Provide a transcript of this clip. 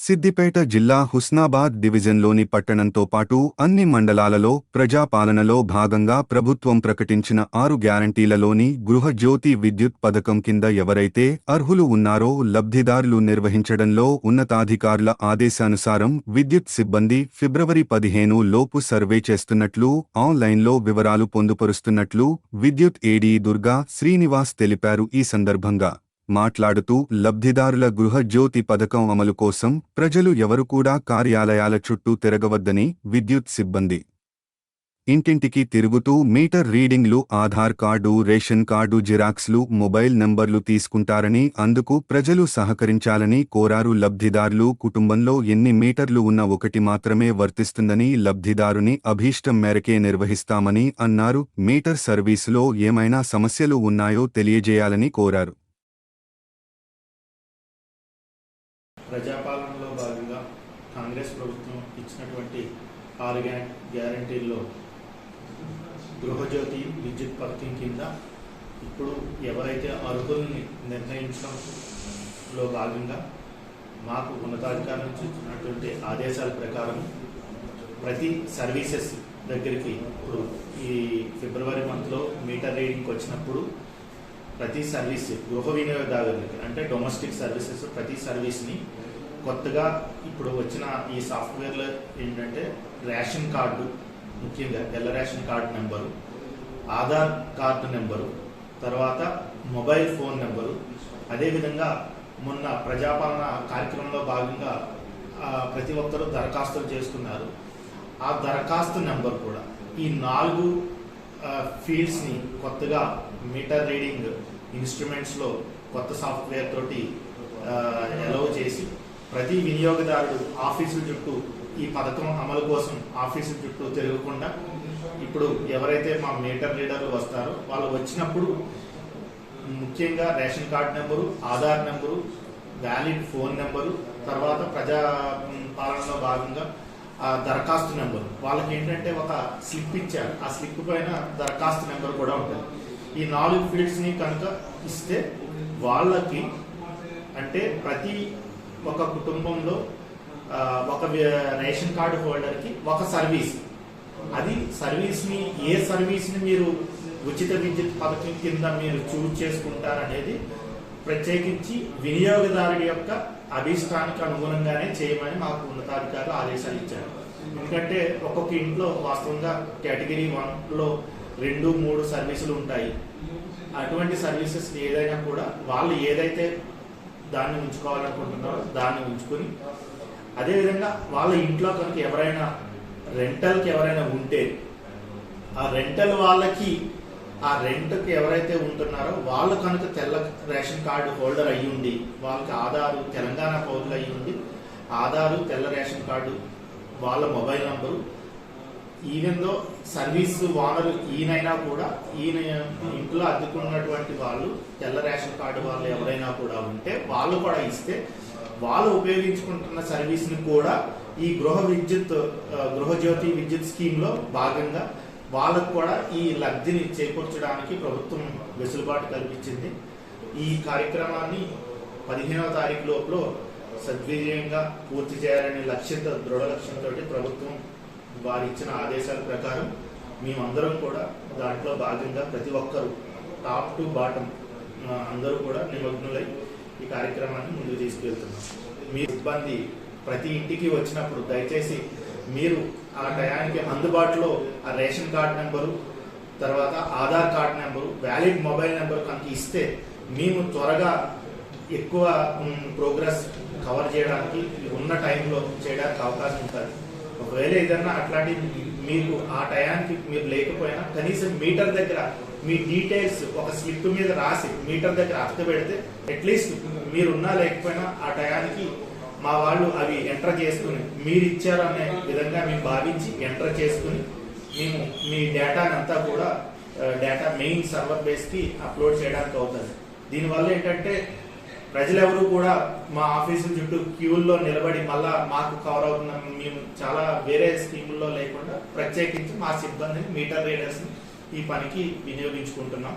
సిద్దిపేట జిల్లా హుస్నాబాద్ డివిజన్లోని పట్టణంతో పాటు అన్ని మండలాలలో ప్రజాపాలనలో భాగంగా ప్రభుత్వం ప్రకటించిన 6 గ్యారంటీలలోని గృహజ్యోతి విద్యుత్ పథకం కింద ఎవరైతే అర్హులు ఉన్నారో లబ్ధిదారులు నిర్వహించడంలో ఉన్నతాధికారుల ఆదేశానుసారం విద్యుత్ సిబ్బంది ఫిబ్రవరి 15 లోపు సర్వే చేస్తున్నట్లు ఆన్లైన్లో వివరాలు పొందుపరుస్తున్నట్లు విద్యుత్ ఏడీ దుర్గా శ్రీనివాస్ తెలిపారు. ఈ సందర్భంగా మాట్లాడుతూ లబ్ధిదారుల గృహజ్యోతి పథకం అమలు కోసం ప్రజలు ఎవరు కూడా కార్యాలయాల చుట్టూ తిరగవద్దని, విద్యుత్ సిబ్బంది ఇంటింటికి తిరుగుతూ మీటర్ రీడింగ్లు, ఆధార్ కార్డు, రేషన్ కార్డు జిరాక్స్లు, మొబైల్ నంబర్లు తీసుకుంటారని, అందుకు ప్రజలు సహకరించాలని కోరారు. లబ్ధిదారులు కుటుంబంలో ఎన్ని మీటర్లు ఉన్న ఒకటి మాత్రమే వర్తిస్తుందని, లబ్ధిదారుని అభీష్టం మేరకే నిర్వహిస్తామని అన్నారు. మీటర్ సర్వీసులో ఏమైనా సమస్యలు ఉన్నాయో తెలియజేయాలని కోరారు. ప్రజాపాలనలో భాగంగా కాంగ్రెస్ ప్రభుత్వం ఇచ్చినటువంటి 6 గ్యారంటీల్లో గృహజ్యోతి విద్యుత్ పథకం కింద ఇప్పుడు ఎవరైతే అర్హుల్ని నిర్ణయించడంలో భాగంగా మాకు ఉన్నతాధికారుల నుంచి ఇచ్చినటువంటి ఆదేశాల ప్రకారం ప్రతి సర్వీసెస్ దగ్గరికి ఇప్పుడు ఈ ఫిబ్రవరి మంత్లో మీటర్ రీడింగ్కి వచ్చినప్పుడు ప్రతి సర్వీస్ గృహ వినియోగదారులకి అంటే డొమెస్టిక్ సర్వీసెస్ ప్రతి సర్వీస్ని కొత్తగా ఇప్పుడు వచ్చిన ఈ సాఫ్ట్వేర్లో ఏంటంటే రేషన్ కార్డు, ముఖ్యంగా తెల్ల ration card number, Aadhaar card number, తర్వాత మొబైల్ ఫోన్ నెంబరు, అదేవిధంగా మొన్న ప్రజాపాలన కార్యక్రమంలో భాగంగా ప్రతి ఒక్కరూ దరఖాస్తులు చేసుకున్నారు. ఆ దరఖాస్తు నెంబర్ కూడా ఈ 4 ఫీల్డ్స్ని కొత్తగా మీటర్ రీడింగ్ ఇన్స్ట్రుమెంట్స్లో కొత్త సాఫ్ట్వేర్ తోటి అలౌ చేసి ప్రతి వినియోగదారుడు ఆఫీసుల చుట్టూ ఈ పథకం అమలు కోసం ఆఫీసుల చుట్టూ తిరగకుండా ఇప్పుడు ఎవరైతే మా మీటర్ రీడర్లు వస్తారో వాళ్ళు వచ్చినప్పుడు ముఖ్యంగా ration card number, Aadhaar number, valid phone number, తర్వాత ప్రజా పాలనలో భాగంగా దరఖాస్తు నెంబరు, వాళ్ళకి ఏంటంటే ఒక స్లిప్ ఇచ్చారు. ఆ స్లిప్ పైన దరఖాస్తు నెంబర్ కూడా ఉంటుంది. ఈ 4 ఫీల్డ్స్ని కనుక ఇస్తే వాళ్ళకి అంటే ప్రతి ఒక కుటుంబంలో ఒక రేషన్ కార్డు హోల్డర్కి ఒక సర్వీస్, అది సర్వీస్ని ఏ సర్వీస్ని మీరు ఉచిత విద్యుత్ పథకం కింద మీరు చూజ్ చేసుకుంటారనేది ప్రత్యేకించి వినియోగదారుడి యొక్క అభిష్టానికి అనుగుణంగానే చేయమని మాకు ఉన్నతాధికారులు ఆదేశాలు ఇచ్చారు. ఎందుకంటే ఒక్కొక్క ఇంట్లో వాస్తవంగా కేటగిరీ 1లో 2, 3 సర్వీసులు ఉంటాయి. అటువంటి సర్వీసెస్ ఏదైనా కూడా వాళ్ళు ఏదైతే దాన్ని ఉంచుకోవాలనుకుంటున్నారో దాన్ని ఉంచుకొని, అదేవిధంగా వాళ్ళ ఇంట్లో కనుక ఎవరైనా రెంటల్కి ఎవరైనా ఉంటే ఆ రెంటల్ వాళ్ళకి ఆ రెంట్కి ఎవరైతే ఉంటున్నారో వాళ్ళు కనుక తెల్ల రేషన్ కార్డు హోల్డర్ అయ్యి ఉండి, వాళ్ళకి ఆధారు తెలంగాణ పౌరులు అయ్యి ఉండి ఆధారు, తెల్ల రేషన్ కార్డు, వాళ్ళ మొబైల్ నంబరు, ఈవెన్లో సర్వీస్ ఓనర్ ఈయనైనా కూడా ఈయన ఇంట్లో అద్దుకున్నటువంటి వాళ్ళు తెల్ల రేషన్ కార్డు వాళ్ళు ఎవరైనా కూడా ఉంటే వాళ్ళు కూడా ఇస్తే వాళ్ళు ఉపయోగించుకుంటున్న సర్వీస్ని కూడా ఈ గృహజ్యోతి విద్యుత్ స్కీమ్లో భాగంగా వాళ్ళకు కూడా ఈ లబ్ధిని చేకూర్చడానికి ప్రభుత్వం వెసులుబాటు కల్పించింది. ఈ కార్యక్రమాన్ని 15వ తారీఖు లోపల సద్విజయంగా పూర్తి చేయాలనే దృఢ లక్ష్యంతో ప్రభుత్వం వారు ఇచ్చిన ఆదేశాల ప్రకారం మేమందరం కూడా దాంట్లో భాగంగా ప్రతి ఒక్కరూ టాప్ టు బాటం అందరూ కూడా నిమగ్నులై ఈ కార్యక్రమాన్ని ముందుకు తీసుకెళ్తున్నాం. మీ సిబ్బంది ప్రతి ఇంటికి వచ్చినప్పుడు దయచేసి మీరు ఆ టయానికి అందుబాటులో ఆ రేషన్ కార్డు నెంబరు, తర్వాత Aadhaar card number, valid mobile number కనుక ఇస్తే మేము త్వరగా ఎక్కువ ప్రోగ్రెస్ కవర్ చేయడానికి ఉన్న టైంలో చేయడానికి అవకాశం ఉంటుంది. ఒకవేళ ఏదన్నా అట్లాంటి మీకు ఆ టయానికి మీరు లేకపోయినా కనీసం మీటర్ దగ్గర మీ డీటెయిల్స్ ఒక స్లిప్ మీద రాసి మీటర్ దగ్గర అర్థ పెడితే అట్లీస్ట్ మీరున్నా లేకపోయినా ఆ టయానికి మా వాళ్ళు అవి ఎంటర్ చేసుకుని మీరు ఇచ్చారు అనే విధంగా మేము భావించి ఎంటర్ చేసుకుని మేము మీ డేటాని అంతా కూడా డేటా మెయిన్ సర్వర్ బేస్కి అప్లోడ్ చేయడానికి అవుతుంది. దీనివల్ల ఏంటంటే ప్రజలెవరూ కూడా మా ఆఫీసు చుట్టూ క్యూల్లో నిలబడి మళ్ళా మాకు కవర్ అవుతున్నాం, మేము చాలా వేరే స్కీముల్లో లేకుండా ప్రత్యేకించి మా సిబ్బందిని మీటర్ రీడర్స్ని ఈ పనికి వినియోగించుకుంటున్నాం.